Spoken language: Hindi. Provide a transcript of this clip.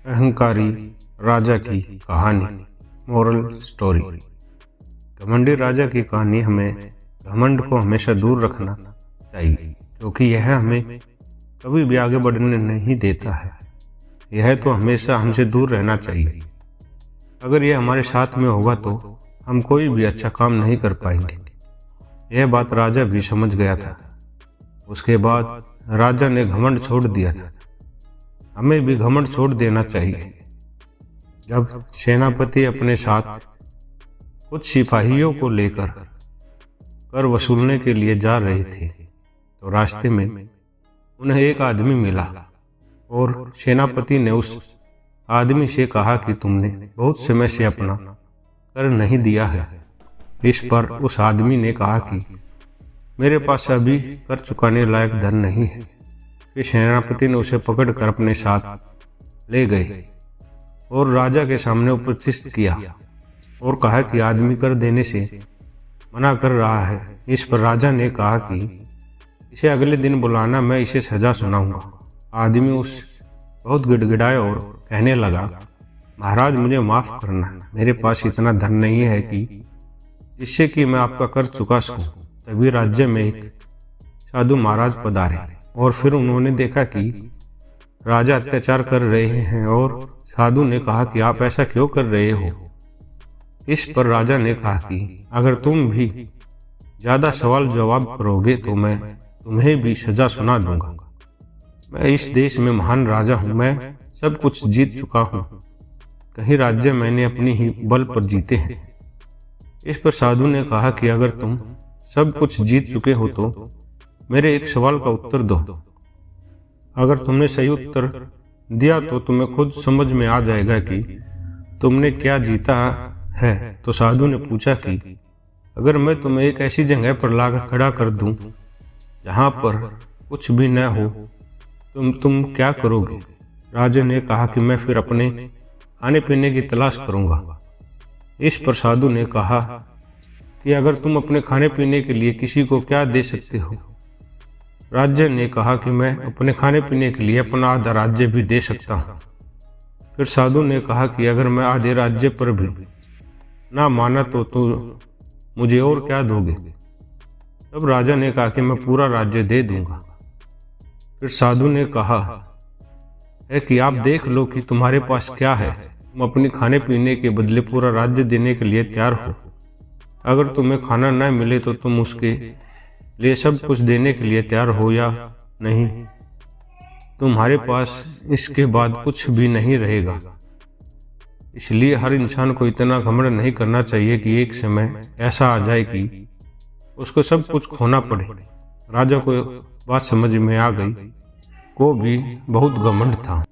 अहंकारी राजा की कहानी। Moral story. घमंडी राजा की कहानी हमें घमंड को हमेशा दूर रखना चाहिए, क्योंकि यह हमें कभी भी आगे बढ़ने नहीं देता है। यह तो हमेशा हमसे दूर रहना चाहिए। अगर यह हमारे साथ में होगा तो हम कोई भी अच्छा काम नहीं कर पाएंगे। यह बात राजा भी समझ गया था। उसके बाद राजा ने घमंड छोड़ दिया था। हमें भी घमंड छोड़ देना चाहिए। जब सेनापति अपने साथ कुछ सिपाहियों को लेकर कर वसूलने के लिए जा रहे थे, तो रास्ते में उन्हें एक आदमी मिला और सेनापति ने उस आदमी से कहा कि तुमने बहुत समय से अपना कर नहीं दिया है। इस पर उस आदमी ने कहा कि मेरे पास अभी कर चुकाने लायक धन नहीं है। फिर सेनापति ने उसे पकड़कर अपने साथ ले गए और राजा के सामने उपस्थित किया और कहा कि आदमी कर देने से मना कर रहा है। इस पर राजा ने कहा कि इसे अगले दिन बुलाना, मैं इसे सजा सुनाऊंगा। आदमी उस बहुत गिड़गिड़ाया और कहने लगा, महाराज मुझे माफ करना, मेरे पास इतना धन नहीं है कि जिससे कि मैं आपका कर चुका सकूं। तभी राज्य में एक साधु महाराज पधारे और फिर उन्होंने देखा कि राजा अत्याचार कर रहे हैं और साधु ने कहा कि आप ऐसा क्यों कर रहे हो। इस पर राजा ने कहा कि अगर तुम भी ज्यादा सवाल जवाब करोगे तो मैं तुम्हें भी सजा सुना दूंगा। मैं इस देश में महान राजा हूं, मैं सब कुछ जीत चुका हूं। कहीं राज्य मैंने अपनी ही बल पर जीते हैं। इस पर साधु ने कहा कि अगर तुम सब कुछ जीत चुके हो तो मेरे एक सवाल का उत्तर दो। अगर तुमने सही उत्तर दिया तो तुम्हें खुद समझ में आ जाएगा कि तुमने क्या जीता है। तो साधु ने पूछा कि अगर मैं तुम्हें एक ऐसी जगह पर लाकर खड़ा कर दूं जहां पर कुछ भी न हो, तुम क्या करोगे। राजा ने कहा कि मैं फिर अपने खाने पीने की तलाश करूंगा। इस पर साधु ने कहा कि अगर तुम अपने खाने पीने के लिए किसी को क्या दे सकते हो। राज्य ने कहा कि मैं अपने खाने पीने के लिए अपना आधा राज्य भी दे सकता हूँ। फिर साधु ने कहा कि अगर मैं आधे राज्य पर भी ना माना तो मुझे और क्या दोगे। तब राजा ने कहा कि मैं पूरा राज्य दे दूंगा। फिर साधु ने कहा है कि आप देख लो कि तुम्हारे पास क्या है। तुम अपने खाने पीने के बदले पूरा राज्य देने के लिए तैयार हो। अगर तुम्हें खाना न मिले तो तुम उसके लिए सब कुछ देने के लिए तैयार हो या नहीं। तुम्हारे पास इसके बाद कुछ भी नहीं रहेगा। इसलिए हर इंसान को इतना घमंड नहीं करना चाहिए कि एक समय ऐसा आ जाए कि उसको सब कुछ खोना पड़े। राजा को बात समझ में आ गई। को भी बहुत घमंड था।